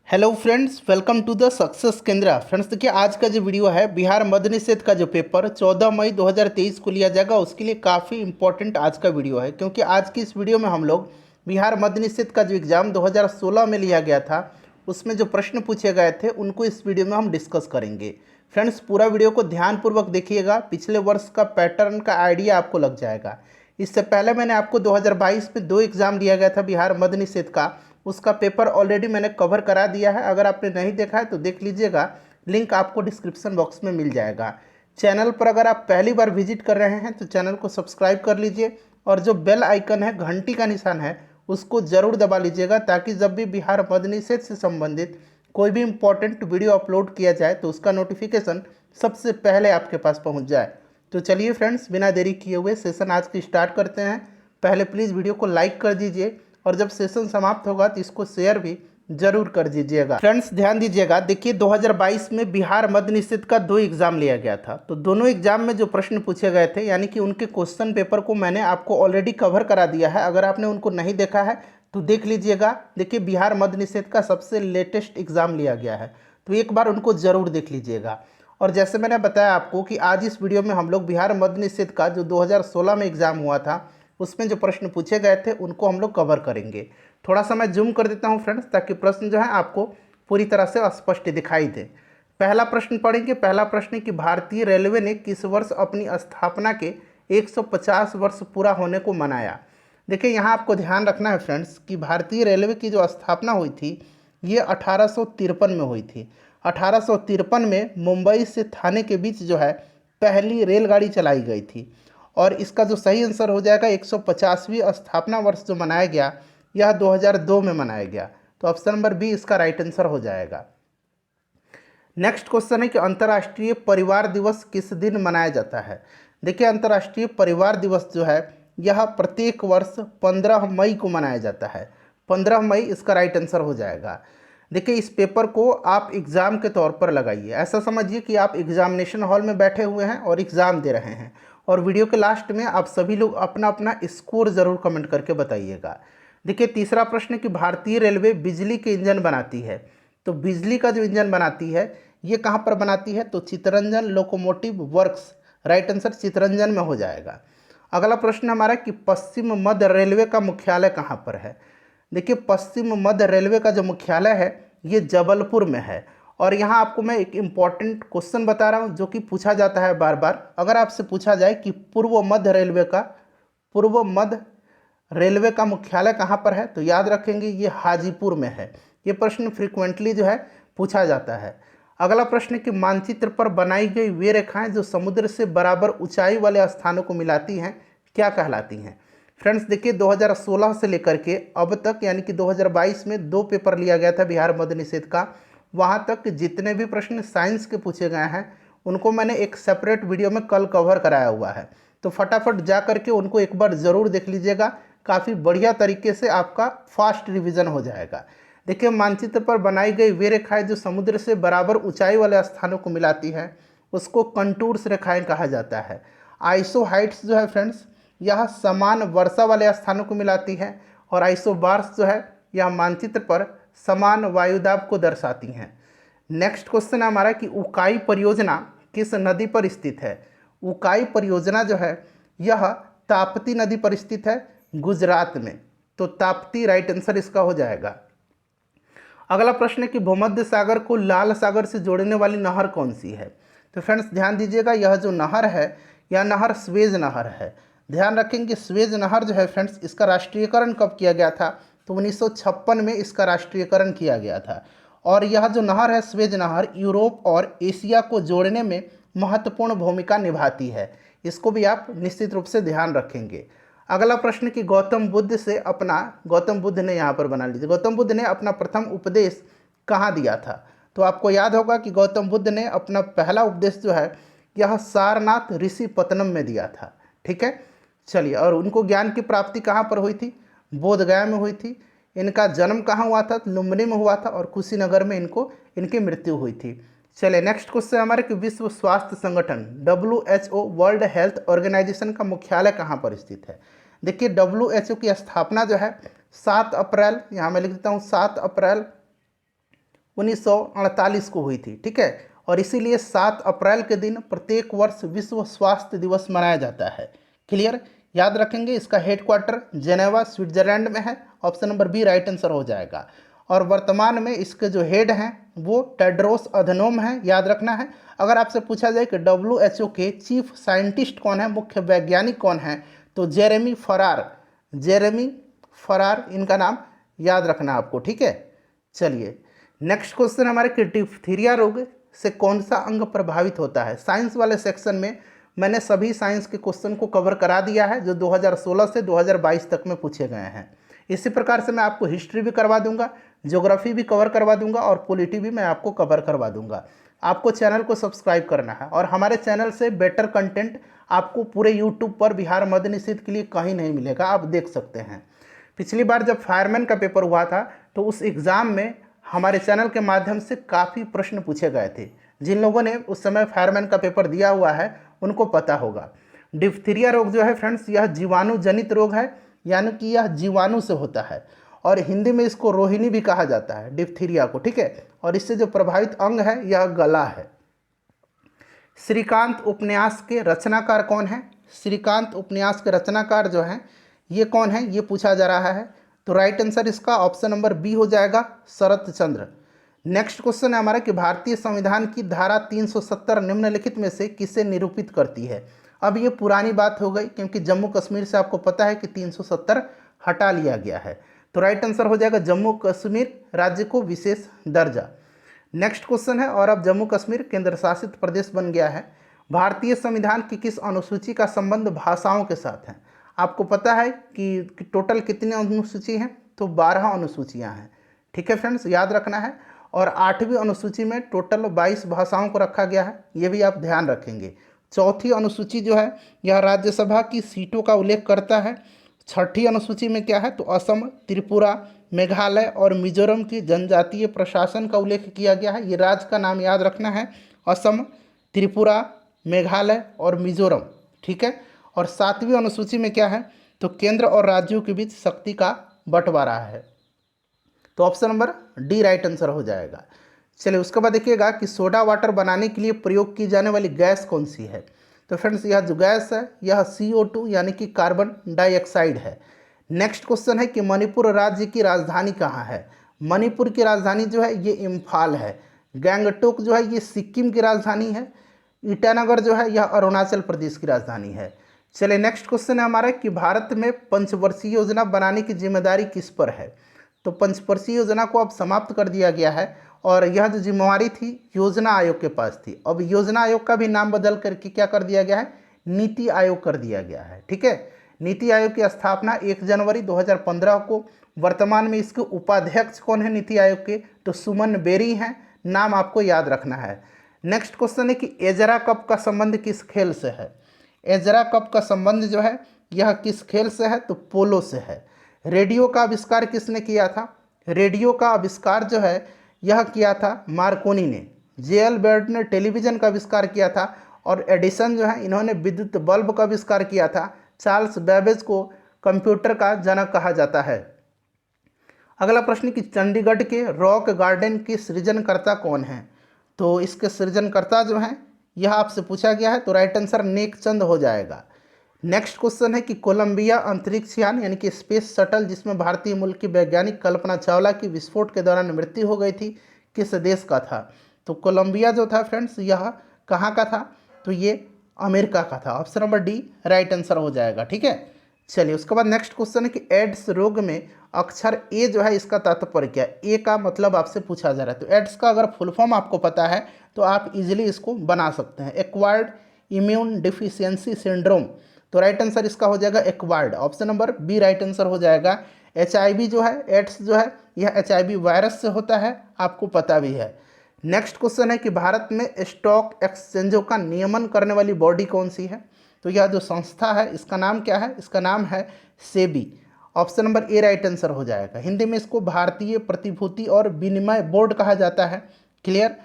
Hello friends, welcome to the success Kendra. Friends देखिए, आज का जो वीडियो है बिहार मद्य निषेध का जो पेपर 14 मई 2023 को लिया जाएगा, उसके लिए काफ़ी इंपॉर्टेंट आज का वीडियो है। क्योंकि आज की इस वीडियो में हम लोग बिहार मद्य निषेध का जो एग्ज़ाम 2016 में लिया गया था, उसमें जो प्रश्न पूछे गए थे उनको इस वीडियो में हम डिस्कस करेंगे। फ्रेंड्स पूरा वीडियो को ध्यानपूर्वक देखिएगा, पिछले वर्ष का पैटर्न का आइडिया आपको लग जाएगा। इससे पहले मैंने आपको 2022 में 2 एग्ज़ाम लिया गया था बिहार मद्य निषेध का, उसका पेपर ऑलरेडी मैंने कवर करा दिया है। अगर आपने नहीं देखा है तो देख लीजिएगा, लिंक आपको डिस्क्रिप्शन बॉक्स में मिल जाएगा। चैनल पर अगर आप पहली बार विजिट कर रहे हैं तो चैनल को सब्सक्राइब कर लीजिए, और जो बेल आइकन है, घंटी का निशान है, उसको ज़रूर दबा लीजिएगा, ताकि जब भी बिहार मद्य निषेध से संबंधित कोई भी इंपॉर्टेंट वीडियो अपलोड किया जाए तो उसका नोटिफिकेशन सबसे पहले आपके पास पहुंच जाए। तो चलिए फ्रेंड्स, बिना देरी किए हुए सेशन आज की स्टार्ट करते हैं। पहले प्लीज़ वीडियो को लाइक कर दीजिए, और जब सेशन समाप्त होगा तो इसको शेयर भी जरूर कर दीजिएगा। फ्रेंड्स ध्यान दीजिएगा, देखिए 2022 में बिहार मद्य निषेध का 2 एग्जाम लिया गया था। तो दोनों एग्जाम में जो प्रश्न पूछे गए थे, यानी कि उनके क्वेश्चन पेपर को मैंने आपको ऑलरेडी कवर करा दिया है। अगर आपने उनको नहीं देखा है तो देख लीजिएगा। देखिए बिहार मद्य निषेध का सबसे लेटेस्ट एग्जाम लिया गया है, तो एक बार उनको ज़रूर देख लीजिएगा। और जैसे मैंने बताया आपको कि आज इस वीडियो में हम लोग बिहार मद्य निषेध का जो 2016 में एग्ज़ाम हुआ था, उसमें जो प्रश्न पूछे गए थे उनको हम लोग कवर करेंगे। थोड़ा सा मैं जूम कर देता हूं फ्रेंड्स, ताकि प्रश्न जो है आपको पूरी तरह से स्पष्ट दिखाई दे। पहला प्रश्न पढ़ेंगे। पहला प्रश्न है कि भारतीय रेलवे ने किस वर्ष अपनी स्थापना के 150 वर्ष पूरा होने को मनाया। देखिए यहाँ आपको ध्यान रखना है फ्रेंड्स कि भारतीय रेलवे की जो स्थापना हुई थी ये 1853 में हुई थी। 1853 में मुंबई से थाने के बीच जो है पहली रेलगाड़ी चलाई गई थी। और इसका जो सही आंसर हो जाएगा, 150वीं स्थापना वर्ष जो मनाया गया, यह 2002 में मनाया गया। तो ऑप्शन नंबर बी इसका राइट आंसर हो जाएगा। नेक्स्ट क्वेश्चन है कि अंतर्राष्ट्रीय परिवार दिवस किस दिन मनाया जाता है। देखिए अंतर्राष्ट्रीय परिवार दिवस जो है यह प्रत्येक वर्ष 15 मई को मनाया जाता है। 15 मई इसका राइट आंसर हो जाएगा। देखिए इस पेपर को आप एग्ज़ाम के तौर पर लगाइए। ऐसा समझिए कि आप एग्जामिनेशन हॉल में बैठे हुए हैं और एग्ज़ाम दे रहे हैं, और वीडियो के लास्ट में आप सभी लोग अपना अपना स्कोर ज़रूर कमेंट करके बताइएगा। देखिए तीसरा प्रश्न कि भारतीय रेलवे बिजली के इंजन बनाती है। तो बिजली का जो इंजन बनाती है ये कहाँ पर बनाती है, तो Chittaranjan locomotive works, right answer Chittaranjan में हो जाएगा। अगला प्रश्न हमारा कि पश्चिम मध्य रेलवे का मुख्यालय कहाँ पर है। देखिए पश्चिम मध्य रेलवे का जो मुख्यालय है ये जबलपुर में है। और यहाँ आपको मैं एक इम्पॉर्टेंट क्वेश्चन बता रहा हूँ जो कि पूछा जाता है बार बार। अगर आपसे पूछा जाए कि पूर्व मध्य रेलवे का मुख्यालय कहाँ पर है, तो याद रखेंगे ये हाजीपुर में है। ये प्रश्न फ्रिक्वेंटली जो है पूछा जाता है। अगला प्रश्न कि मानचित्र पर बनाई गई वे रेखाएं जो समुद्र से बराबर ऊंचाई वाले स्थानों को मिलाती हैं क्या कहलाती हैं। फ्रेंड्स देखिए 2016 से लेकर के अब तक, यानी कि 2022 में 2 पेपर लिया गया था बिहार मद्य निषेध का। वहाँ तक जितने भी प्रश्न साइंस के पूछे गए हैं उनको मैंने एक सेपरेट वीडियो में कल कवर कराया हुआ है। तो फटाफट जा करके उनको एक बार ज़रूर देख लीजिएगा, काफ़ी बढ़िया तरीके से आपका फास्ट रिवीजन हो जाएगा। देखिए मानचित्र पर बनाई गई वे रेखाएं जो समुद्र से बराबर ऊंचाई वाले स्थानों को मिलाती हैं उसको कंटूर्स रेखाएं कहा जाता है। आइसो हाइट्स जो है फ्रेंड्स यह समान वर्षा वाले स्थानों को मिलाती है, और आइसोबार्स जो है यह मानचित्र पर समान वायुदाब को दर्शाती हैं। नेक्स्ट क्वेश्चन है हमारा कि उकाई परियोजना किस नदी पर स्थित है। उकाई परियोजना जो है यह ताप्ती नदी पर स्थित है, गुजरात में। तो ताप्ती राइट आंसर इसका हो जाएगा। अगला प्रश्न है कि भूमध्य सागर को लाल सागर से जोड़ने वाली नहर कौन सी है। तो फ्रेंड्स ध्यान दीजिएगा, यह जो नहर है यह नहर स्वेज नहर है। ध्यान रखेंगे स्वेज नहर जो है फ्रेंड्स इसका राष्ट्रीयकरण कब किया गया था, तो 1956 में इसका राष्ट्रीयकरण किया गया था। और यह जो नहर है स्वेज नहर यूरोप और एशिया को जोड़ने में महत्वपूर्ण भूमिका निभाती है। इसको भी आप निश्चित रूप से ध्यान रखेंगे। अगला प्रश्न कि गौतम बुद्ध ने यहाँ पर बना लीजिए, गौतम बुद्ध ने अपना प्रथम उपदेश कहाँ दिया था। तो आपको याद होगा कि गौतम बुद्ध ने अपना पहला उपदेश जो है यह सारनाथ ऋषि पतनम में दिया था। ठीक है, चलिए। और उनको ज्ञान की प्राप्ति कहाँ पर हुई थी, बोध गया में हुई थी। इनका जन्म कहाँ हुआ था, लुम्बिनी में हुआ था, और कुशीनगर में इनकी मृत्यु हुई थी। चलिए नेक्स्ट क्वेश्चन हमारे कि विश्व स्वास्थ्य संगठन WHO वर्ल्ड हेल्थ ऑर्गेनाइजेशन का मुख्यालय कहाँ पर स्थित है। देखिए WHO की स्थापना जो है 7 अप्रैल, यहाँ मैं लिख देता हूँ 7 अप्रैल 1948 को हुई थी, ठीक है। और इसीलिए 7 अप्रैल के दिन प्रत्येक वर्ष विश्व स्वास्थ्य दिवस मनाया जाता है। क्लियर, याद रखेंगे। इसका हेडक्वार्टर जेनेवा स्विट्जरलैंड में है। Option number B right answer हो जाएगा। और वर्तमान में इसके जो हेड हैं वो टेड्रोस अधनोम हैं, याद रखना है। अगर आपसे पूछा जाए कि WHO के चीफ साइंटिस्ट कौन है, मुख्य वैज्ञानिक कौन है, तो जेरेमी फरार इनका नाम याद रखना आपको, ठीक है। चलिए नेक्स्ट क्वेश्चन हमारे कि डिप्थीरिया रोग से कौन सा अंग प्रभावित होता है। साइंस वाले सेक्शन में मैंने सभी साइंस के क्वेश्चन को कवर करा दिया है जो 2016 से 2022 तक में पूछे गए हैं। इसी प्रकार से मैं आपको हिस्ट्री भी करवा दूंगा, ज्योग्राफी भी कवर करवा दूंगा और पॉलिटी भी मैं आपको कवर करवा दूंगा। आपको चैनल को सब्सक्राइब करना है और हमारे चैनल से बेटर कंटेंट आपको पूरे यूट्यूब पर बिहार मद्य निषेध के लिए कहीं नहीं मिलेगा, आप देख सकते हैं। पिछली बार जब फायरमैन का पेपर हुआ था तो उस एग्ज़ाम में हमारे चैनल के माध्यम से काफ़ी प्रश्न पूछे गए थे। जिन लोगों ने उस समय फायरमैन का पेपर दिया हुआ है उनको पता होगा। डिप्थीरिया रोग जो है फ्रेंड्स, यह जीवाणु जनित रोग है, यानी कि यह जीवाणु से होता है और हिंदी में इसको रोहिणी भी कहा जाता है डिप्थीरिया को, ठीक है। और इससे जो प्रभावित अंग है यह गला है। श्रीकांत उपन्यास के रचनाकार कौन है। श्रीकांत उपन्यास के रचनाकार जो हैं ये कौन है, ये पूछा जा रहा है। तो राइट आंसर इसका ऑप्शन नंबर बी हो जाएगा, शरत चंद्र। नेक्स्ट क्वेश्चन है हमारा कि भारतीय संविधान की धारा 370 निम्नलिखित में से किसे निरूपित करती है। अब ये पुरानी बात हो गई क्योंकि जम्मू कश्मीर से आपको पता है कि 370 हटा लिया गया है। तो राइट आंसर हो जाएगा जम्मू कश्मीर राज्य को विशेष दर्जा। नेक्स्ट क्वेश्चन है, और अब जम्मू कश्मीर केंद्र शासित प्रदेश बन गया है। भारतीय संविधान की किस अनुसूची का संबंध भाषाओं के साथ है। आपको पता है कि टोटल कितनी अनुसूची हैं, तो 12 अनुसूचियां हैं, ठीक है फ्रेंड्स, याद रखना है। और 8वीं अनुसूची में टोटल 22 भाषाओं को रखा गया है, ये भी आप ध्यान रखेंगे। चौथी अनुसूची जो है यह राज्यसभा की सीटों का उल्लेख करता है। छठी अनुसूची में क्या है, तो असम, त्रिपुरा, मेघालय और मिजोरम की जनजातीय प्रशासन का उल्लेख किया गया है। ये राज्य का नाम याद रखना है, असम, त्रिपुरा, मेघालय और मिजोरम, ठीक है। और 7वीं अनुसूची में क्या है, तो केंद्र और राज्यों के बीच शक्ति का बंटवारा है। तो option number D right answer हो जाएगा। चलिए उसके बाद देखिएगा कि सोडा वाटर बनाने के लिए प्रयोग की जाने वाली गैस कौन सी है। तो फ्रेंड्स यह जो गैस है यह CO2 यानी कि कार्बन डाइऑक्साइड है। नेक्स्ट क्वेश्चन है कि मणिपुर राज्य की राजधानी कहाँ है। मणिपुर की राजधानी जो है ये इम्फाल है। गैंगटोक जो है ये सिक्किम की राजधानी है। ईटानगर जो है यह अरुणाचल प्रदेश की राजधानी है। चलिए नेक्स्ट क्वेश्चन है हमारा कि भारत में पंचवर्षीय योजना बनाने की जिम्मेदारी किस पर है। तो पंचवर्षीय योजना को अब समाप्त कर दिया गया है और यह जो जिम्मेवारी थी योजना आयोग के पास थी। अब योजना आयोग का भी नाम बदल करके क्या कर दिया गया है, नीति आयोग कर दिया गया है, ठीक है। नीति आयोग की स्थापना 1 जनवरी 2015 को। वर्तमान में इसके उपाध्यक्ष कौन है नीति आयोग के, तो सुमन बेरी हैं, नाम आपको याद रखना है। नेक्स्ट क्वेश्चन है कि एजरा कप का संबंध किस खेल से है। एजरा कप का संबंध जो है यह किस खेल से है, तो पोलो से है। रेडियो का आविष्कार किसने किया था। रेडियो का आविष्कार जो है यह किया था मार्कोनी ने। JL बेर्ड ने टेलीविज़न का आविष्कार किया था और एडिसन जो है इन्होंने विद्युत बल्ब का आविष्कार किया था। चार्ल्स बेबेज को कंप्यूटर का जनक कहा जाता है। अगला प्रश्न कि चंडीगढ़ के रॉक गार्डन के सृजनकर्ता कौन हैं। तो इसके सृजनकर्ता जो हैं यह आपसे पूछा गया है, तो राइट आंसर नेकचंद हो जाएगा। नेक्स्ट क्वेश्चन है कि कोलंबिया अंतरिक्ष यान यानी कि स्पेस शटल जिसमें भारतीय मूल की वैज्ञानिक कल्पना चावला की विस्फोट के दौरान मृत्यु हो गई थी, किस देश का था। तो कोलंबिया जो था फ्रेंड्स यह कहाँ का था, तो ये अमेरिका का था। Option number D right answer हो जाएगा, ठीक है। चलिए उसके बाद नेक्स्ट क्वेश्चन है कि एड्स रोग में अक्षर ए जो है इसका तात्पर्य क्या है। ए का मतलब आपसे पूछा जा रहा है। तो एड्स का अगर फुल फॉर्म आपको पता है तो आप इजीली इसको बना सकते हैं, एक्वायर्ड इम्यून डिफिशियंसी सिंड्रोम। तो राइट आंसर इसका हो जाएगा acquired, option number B right answer हो जाएगा। HIV जो है, एड्स जो है यह HIV वायरस से होता है, आपको पता भी है। नेक्स्ट क्वेश्चन है कि भारत में स्टॉक एक्सचेंजों का नियमन करने वाली बॉडी कौन सी है। तो यह जो संस्था है इसका नाम क्या है, इसका नाम है SEBI. Option number A right answer हो जाएगा। हिंदी में इसको भारतीय प्रतिभूति और विनिमय बोर्ड कहा जाता है, क्लियर।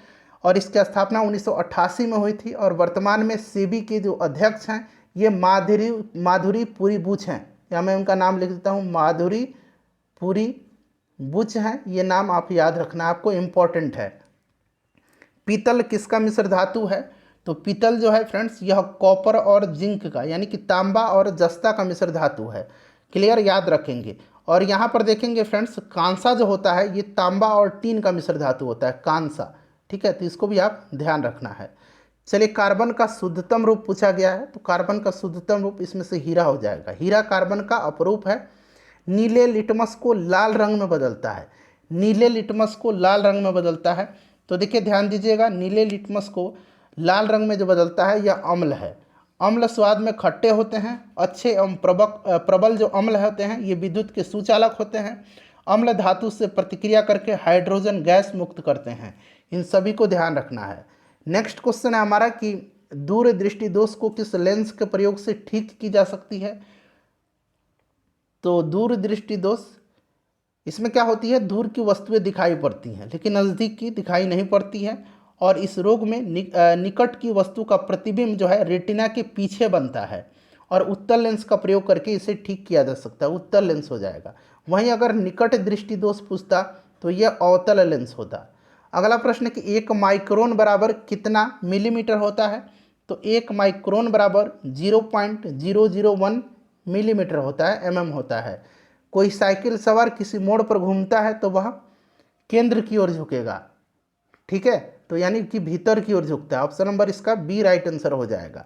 और इसकी स्थापना 1988 में हुई थी और वर्तमान में सेबी के जो अध्यक्ष हैं ये माधुरी पुरी बुच हैं, या मैं उनका नाम लिख देता हूँ, माधुरी पुरी बुच हैं, ये नाम आप याद रखना, आपको इम्पोर्टेंट है। पीतल किसका मिश्र धातु है? तो पीतल जो है फ्रेंड्स, यह कॉपर और जिंक का यानी कि तांबा और जस्ता का मिश्र धातु है। क्लियर, याद रखेंगे। और यहाँ पर देखेंगे फ्रेंड्स, कांसा जो होता है ये तांबा और टीन का मिश्र धातु होता है, कांसा। ठीक है, तो इसको भी आप ध्यान रखना है। चलिए, कार्बन का शुद्धतम रूप पूछा गया है, तो कार्बन का शुद्धतम रूप इसमें से हीरा हो जाएगा। हीरा कार्बन का अपरूप है, नीले लिटमस को लाल रंग में बदलता है। नीले लिटमस को लाल रंग में बदलता है, तो देखिए ध्यान दीजिएगा, नीले लिटमस को लाल रंग में जो बदलता है यह अम्ल है। अम्ल स्वाद में खट्टे होते हैं, अच्छे एवं प्रबल जो अम्ल होते हैं ये विद्युत के सुचालक होते हैं। अम्ल धातु से प्रतिक्रिया करके हाइड्रोजन गैस मुक्त करते हैं। इन सभी को ध्यान रखना है। नेक्स्ट क्वेश्चन है हमारा कि दूरदृष्टि दोष को किस लेंस के प्रयोग से ठीक की जा सकती है? तो दूरदृष्टि दोष, इसमें क्या होती है, दूर की वस्तुएं दिखाई पड़ती हैं लेकिन नज़दीक की दिखाई नहीं पड़ती है। और इस रोग में निकट की वस्तु का प्रतिबिंब जो है रेटिना के पीछे बनता है, और उत्तल लेंस का प्रयोग करके इसे ठीक किया जा सकता है, उत्तल लेंस हो जाएगा। वहीं अगर निकट दृष्टि दोष पूछता तो यह अवतल लेंस होता। अगला प्रश्न कि 1 माइक्रोन बराबर कितना मिलीमीटर होता है? तो 1 माइक्रोन बराबर 0.001 मिलीमीटर होता है, होता है। कोई साइकिल सवार किसी मोड़ पर घूमता है तो वह केंद्र की ओर झुकेगा। ठीक है, तो यानी कि भीतर की ओर झुकता है। ऑप्शन नंबर इसका बी राइट आंसर हो जाएगा।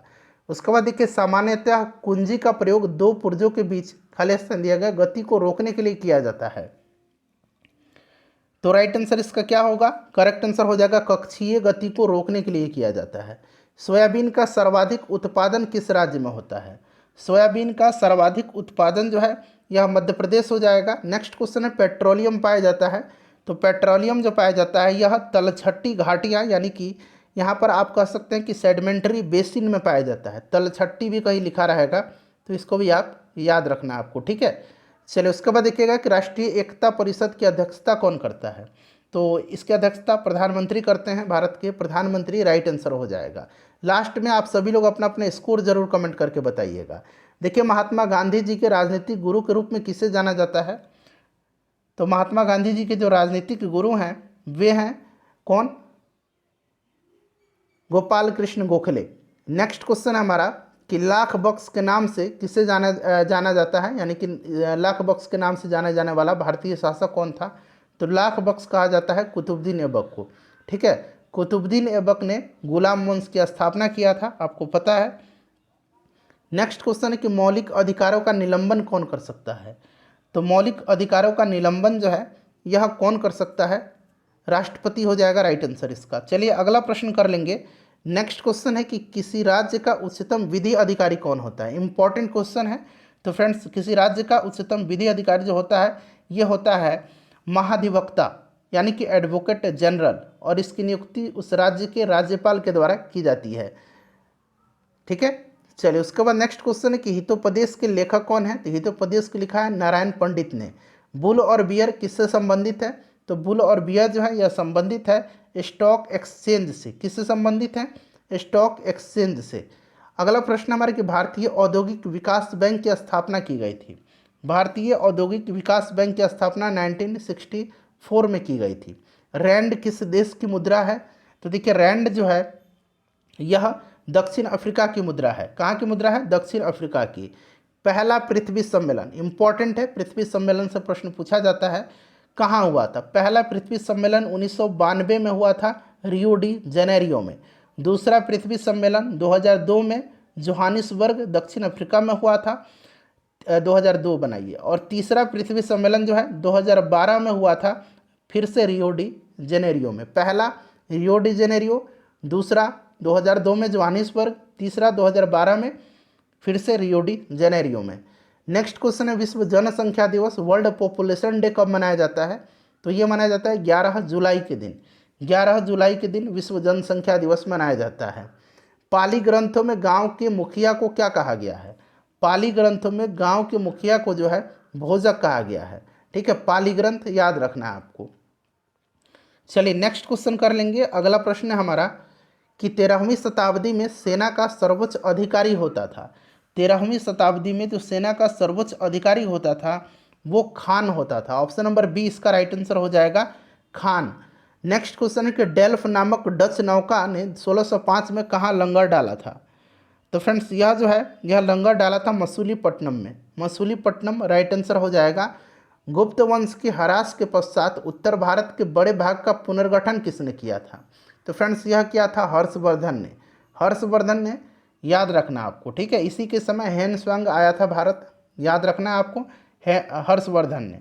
उसके बाद देखिए, सामान्यतः कुंजी का प्रयोग दो पुर्जों के बीच खाली स्थान दिया गया गति को रोकने के लिए किया जाता है। तो राइट आंसर इसका क्या होगा? करेक्ट आंसर हो जाएगा कक्षीय गति को रोकने के लिए किया जाता है। सोयाबीन का सर्वाधिक उत्पादन किस राज्य में होता है? सोयाबीन का सर्वाधिक उत्पादन जो है यह मध्य प्रदेश हो जाएगा। नेक्स्ट क्वेश्चन है, पेट्रोलियम पाया जाता है। तो पेट्रोलियम जो पाया जाता है यह तलछट्टी घाटियाँ यानी कि यहाँ पर आप कह सकते हैं कि सेडिमेंट्री बेसिन में पाया जाता है। तलछट्टी भी कहीं लिखा रहेगा, तो इसको भी आप याद रखना आपको। ठीक है, चलिए उसके बाद देखिएगा कि राष्ट्रीय एकता परिषद की अध्यक्षता कौन करता है? तो इसकी अध्यक्षता प्रधानमंत्री करते हैं, भारत के प्रधानमंत्री राइट आंसर हो जाएगा। लास्ट में आप सभी लोग अपना अपना स्कोर जरूर कमेंट करके बताइएगा। देखिए, महात्मा गांधी जी के राजनीतिक गुरु के रूप में किसे जाना जाता है? तो महात्मा गांधी जी के जो राजनीतिक गुरु हैं वे हैं कौन? गोपाल कृष्ण गोखले। नेक्स्ट क्वेश्चन है हमारा कि लाख बक्स के नाम से किसे जाना जाता है, यानी कि लाख बक्स के नाम से जाने जाने वाला भारतीय शासक कौन था? तो लाख बक्स कहा जाता है कुतुबुद्दीन ऐबक को। ठीक है, कुतुबुद्दीन ऐबक ने गुलाम वंश की स्थापना किया था, आपको पता है। नेक्स्ट क्वेश्चन है कि मौलिक अधिकारों का निलंबन कौन कर सकता है? तो मौलिक अधिकारों का निलंबन जो है यह कौन कर सकता है? राष्ट्रपति हो जाएगा राइट आंसर इसका। चलिए अगला प्रश्न कर लेंगे। नेक्स्ट क्वेश्चन है कि किसी राज्य का उच्चतम विधि अधिकारी कौन होता है? इंपॉर्टेंट क्वेश्चन है। तो फ्रेंड्स, किसी राज्य का उच्चतम विधि अधिकारी जो होता है ये होता है महाधिवक्ता यानी कि एडवोकेट जनरल, और इसकी नियुक्ति उस राज्य के राज्यपाल के द्वारा की जाती है। ठीक है, चलिए उसके बाद नेक्स्ट क्वेश्चन है कि हितोपदेश के लेखक कौन है? तो हितोपदेश को लिखा है नारायण पंडित ने। बुल और बियर किससे संबंधित है? तो बुल और बियर जो है यह संबंधित है स्टॉक एक्सचेंज से। किससे संबंधित है? स्टॉक एक्सचेंज से। अगला प्रश्न हमारे कि भारतीय औद्योगिक विकास बैंक की स्थापना की गई थी। भारतीय औद्योगिक विकास बैंक की स्थापना 1964 में की गई थी। रैंड किस देश की मुद्रा है? तो देखिए, रैंड जो है यह दक्षिण अफ्रीका की मुद्रा है। कहाँ की मुद्रा है? दक्षिण अफ्रीका की। पहला पृथ्वी सम्मेलन इंपॉर्टेंट है, पृथ्वी सम्मेलन से प्रश्न पूछा जाता है। कहाँ हुआ था? पहला पृथ्वी सम्मेलन 1992 में हुआ था, रियो डी जेनेरियो में। दूसरा पृथ्वी सम्मेलन 2002 में जोहानिसबर्ग दक्षिण अफ्रीका में हुआ था, 2002 बनाइए। और तीसरा पृथ्वी सम्मेलन जो है 2012 में हुआ था, फिर से रियो डी जेनेरियो में। पहला रियो डी जेनेरियो, दूसरा 2002 में जोहानिसबर्ग, तीसरा 2012 में फिर से रियो डी जेनेरियो में। नेक्स्ट क्वेश्चन है विश्व जनसंख्या दिवस, वर्ल्ड पॉपुलेशन डे कब मनाया जाता है? तो ये मनाया जाता है 11 जुलाई के दिन। 11 जुलाई के दिन विश्व जनसंख्या दिवस मनाया जाता है। पाली ग्रंथों में गांव के मुखिया को क्या कहा गया है? पाली ग्रंथों में गांव के मुखिया को जो है भोजक कहा गया है। ठीक है, पाली ग्रंथ याद रखना है आपको। चलिए नेक्स्ट क्वेश्चन कर लेंगे। अगला प्रश्न है हमारा कि 13वीं शताब्दी में सेना का सर्वोच्च अधिकारी होता था। 13वीं शताब्दी में जो सेना का सर्वोच्च अधिकारी होता था वो खान होता था। ऑप्शन नंबर बी इसका राइट आंसर हो जाएगा, खान। नेक्स्ट क्वेश्चन है कि डेल्फ नामक डच नौका ने 1605 में कहाँ लंगर डाला था? तो फ्रेंड्स यह जो है, यह लंगर डाला था मसूलीपट्टनम में। मसूलीपट्टनम राइट आंसर हो जाएगा। गुप्त वंश की ह्रास के पश्चात उत्तर भारत के बड़े भाग का पुनर्गठन किसने किया था? तो फ्रेंड्स यह किया था हर्षवर्धन ने। हर्षवर्धन ने, याद रखना आपको, ठीक है। इसी के समय हेन स्वांग आया था भारत, याद रखना है आपको, हर्षवर्धन ने।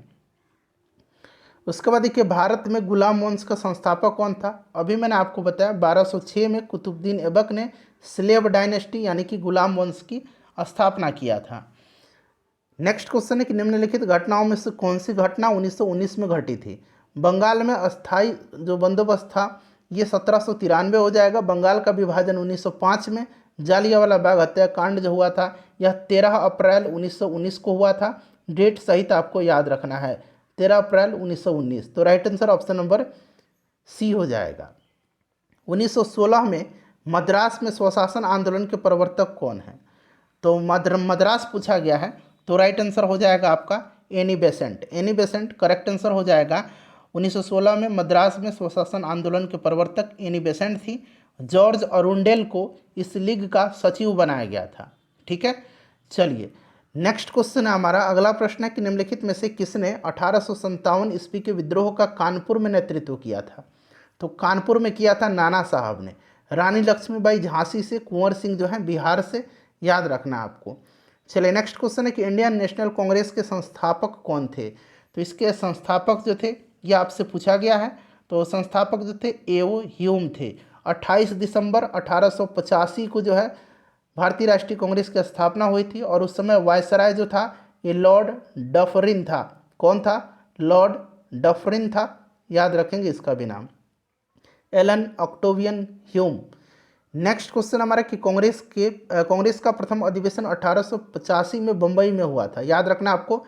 उसके बाद देखिए, भारत में गुलाम वंश का संस्थापक कौन था? अभी मैंने आपको बताया 1206 में कुतुबुद्दीन ऐबक ने स्लेव डायनेस्टी यानी कि गुलाम वंश की स्थापना किया था। नेक्स्ट क्वेश्चन है कि निम्नलिखित घटनाओं में से कौन सी घटना 1919 में घटी थी? बंगाल में अस्थाई जो बंदोबस्त था ये 1793 हो जाएगा। बंगाल का विभाजन 1905 में। जालियांवाला बाग हत्याकांड जो हुआ था यह 13 अप्रैल 1919 को हुआ था। डेट सहित आपको याद रखना है, 13 अप्रैल 1919। तो right answer option number C हो जाएगा। 1916 में मद्रास में स्वशासन आंदोलन के प्रवर्तक कौन है? तो मद्रास पूछा गया है, तो राइट आंसर हो जाएगा आपका Annie Besant. Annie Besant correct answer हो जाएगा। 1916 में मद्रास में स्वशासन आंदोलन के प्रवर्तक एनी बेसेंट थी। जॉर्ज अरुंडेल को इस लीग का सचिव बनाया गया था, ठीक है। चलिए नेक्स्ट क्वेश्चन है हमारा, अगला प्रश्न है कि निम्नलिखित में से किसने 1857 ईस्वी के विद्रोह का कानपुर में नेतृत्व किया था? तो कानपुर में किया था नाना साहब ने। रानी लक्ष्मीबाई झांसी से, कुंवर सिंह जो है बिहार से, याद रखना आपको। चलिए नेक्स्ट क्वेश्चन है कि इंडियन नेशनल कांग्रेस के संस्थापक कौन थे? तो इसके संस्थापक जो थे ये आपसे पूछा गया है। तो संस्थापक जो थे एओ ह्यूम थे। 28 दिसंबर 1885 को जो है भारतीय राष्ट्रीय कांग्रेस की स्थापना हुई थी और उस समय वायसराय जो था ये लॉर्ड डफरिन था। कौन था? लॉर्ड डफरिन था, याद रखेंगे इसका भी नाम, Allan Octavian Hume. Next question हमारा कि कांग्रेस का प्रथम अधिवेशन 1885 में बम्बई में हुआ था। याद रखना आपको,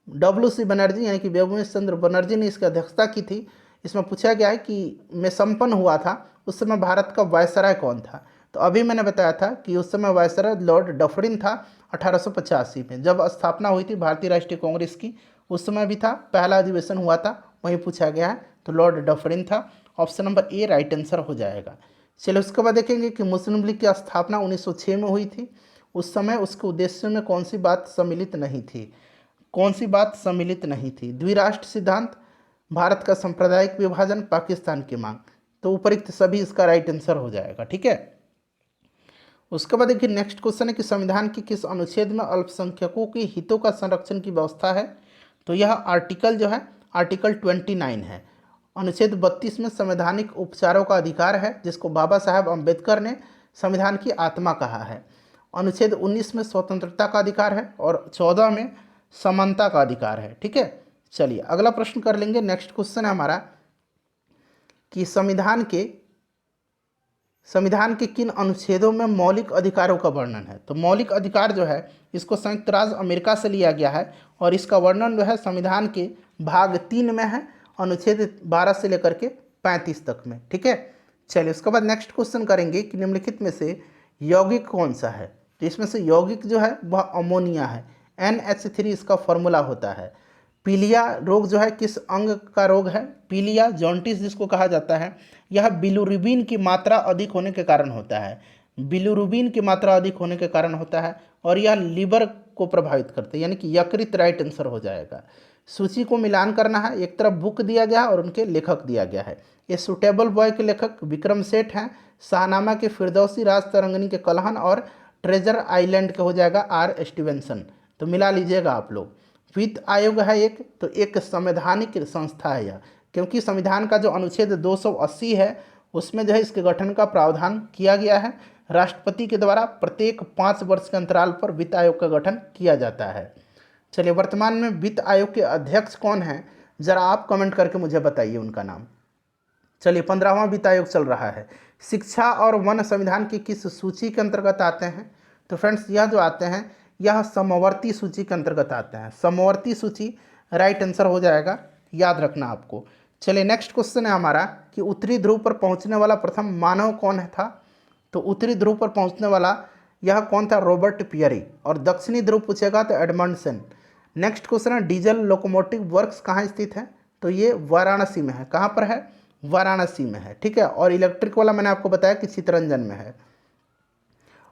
WC बनर्जी यानी कि व्योमेश चंद्र बनर्जी ने इसकी अध्यक्षता की थी। इसमें पूछा गया है कि में संपन्न हुआ था, उस समय भारत का वायसराय कौन था? तो अभी मैंने बताया था कि उस समय वायसराय लॉर्ड डफरिन था 1885 में। जब स्थापना हुई थी भारतीय राष्ट्रीय कांग्रेस की उस समय भी था, पहला अधिवेशन हुआ था, वहीं पूछा गया है, तो लॉर्ड डफरिन था। Option number A right answer हो जाएगा। चलिए उसके बाद देखेंगे कि मुस्लिम लीग की स्थापना 1906 में हुई थी। उस समय उसके उद्देश्य में कौन सी बात सम्मिलित नहीं थी? कौन सी बात सम्मिलित नहीं थी? द्विराष्ट्र सिद्धांत, भारत का सांप्रदायिक विभाजन, पाकिस्तान की मांग। तो उपरिक्त सभी इसका राइट आंसर हो जाएगा, ठीक है। उसके बाद देखिए नेक्स्ट क्वेश्चन है कि संविधान के किस अनुच्छेद में अल्पसंख्यकों के हितों का संरक्षण की व्यवस्था है? तो यह आर्टिकल जो है आर्टिकल 29 है। अनुच्छेद 32 में संवैधानिक उपचारों का अधिकार है, जिसको बाबा साहेब अम्बेडकर ने संविधान की आत्मा कहा है। अनुच्छेद 19 में स्वतंत्रता का अधिकार है और 14 में समानता का अधिकार है, ठीक है। चलिए अगला प्रश्न कर लेंगे। नेक्स्ट क्वेश्चन है हमारा कि संविधान के किन अनुच्छेदों में मौलिक अधिकारों का वर्णन है? तो मौलिक अधिकार जो है इसको संयुक्त राज्य अमेरिका से लिया गया है और इसका वर्णन जो है संविधान के भाग 3 में है, अनुच्छेद 12 से लेकर के 35 तक में, ठीक है। चलिए उसके बाद नेक्स्ट क्वेश्चन करेंगे कि निम्नलिखित में से यौगिक कौन सा है? तो इसमें से यौगिक जो है वह अमोनिया है। NH3 इसका फॉर्मूला होता है। पीलिया रोग जो है किस अंग का रोग है? पीलिया जॉन्टिस जिसको कहा जाता है, यह बिलुरुबिन की मात्रा अधिक होने के कारण होता है। बिलुरुबिन की मात्रा अधिक होने के कारण होता है और यह लीवर को प्रभावित करते हैं, यानी कि यकृत राइट आंसर हो जाएगा। सूची को मिलान करना है, एक तरफ बुक दिया गया है और उनके लेखक दिया गया है। ये सुटेबल बॉय के लेखक विक्रम सेठ हैं, शाहनामा के फिरदौसी, राज तरंगनी के कलहन और ट्रेजर आइलैंड के हो जाएगा R स्टीवेंसन। तो मिला लीजिएगा आप लोग। वित्त आयोग है एक, तो एक संवैधानिक संस्था है यह, क्योंकि संविधान का जो अनुच्छेद 280 है उसमें जो है इसके गठन का प्रावधान किया गया है। राष्ट्रपति के द्वारा प्रत्येक 5 वर्ष के अंतराल पर वित्त आयोग का गठन किया जाता है। चलिए वर्तमान में वित्त आयोग के अध्यक्ष कौन हैं, जरा आप कमेंट करके मुझे बताइए उनका नाम। चलिए 15वां वित्त आयोग चल रहा है। शिक्षा और वन संविधान की किस सूची के अंतर्गत आते हैं? तो फ्रेंड्स यह जो आते हैं यह समवर्ती सूची के अंतर्गत आते हैं। समवर्ती सूची राइट आंसर हो जाएगा, याद रखना आपको। चलिए नेक्स्ट क्वेश्चन है हमारा कि उत्तरी ध्रुव पर पहुंचने वाला प्रथम मानव कौन था? तो उत्तरी ध्रुव पर पहुंचने वाला यह कौन था? Robert Peary. और दक्षिणी ध्रुव पूछेगा तो एडमंडसन। नेक्स्ट क्वेश्चन है डीजल लोकोमोटिव वर्क्स कहाँ स्थित है, तो ये वाराणसी में है। कहाँ पर है, वाराणसी में है, ठीक है। और इलेक्ट्रिक वाला मैंने आपको बताया कि चितरंजन में है।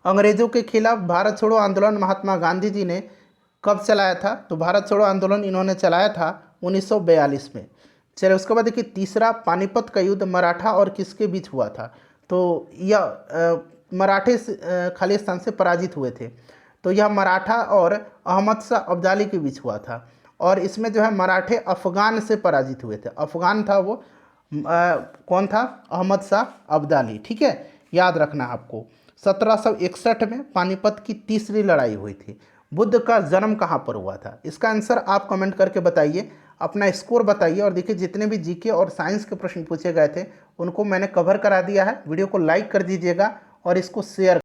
अंग्रेजों के खिलाफ भारत छोड़ो आंदोलन महात्मा गांधी जी ने कब चलाया था, तो भारत छोड़ो आंदोलन इन्होंने चलाया था 1942 में। चलिए उसके बाद देखिए तीसरा, पानीपत का युद्ध मराठा और किसके बीच हुआ था, तो यह मराठे खालिस्तान से पराजित हुए थे। तो यह मराठा और अहमद शाह अब्दाली के बीच हुआ था। और इसमें जो है मराठे अफगान से पराजित हुए थे। अफगान था वो कौन था, अहमद शाह अब्दाली, ठीक है, याद रखना आपको। 1761 में पानीपत की तीसरी लड़ाई हुई थी। बुद्ध का जन्म कहाँ पर हुआ था, इसका आंसर आप कमेंट करके बताइए, अपना स्कोर बताइए। और देखिए जितने भी जीके और साइंस के प्रश्न पूछे गए थे उनको मैंने कवर करा दिया है। वीडियो को लाइक कर दीजिएगा और इसको शेयर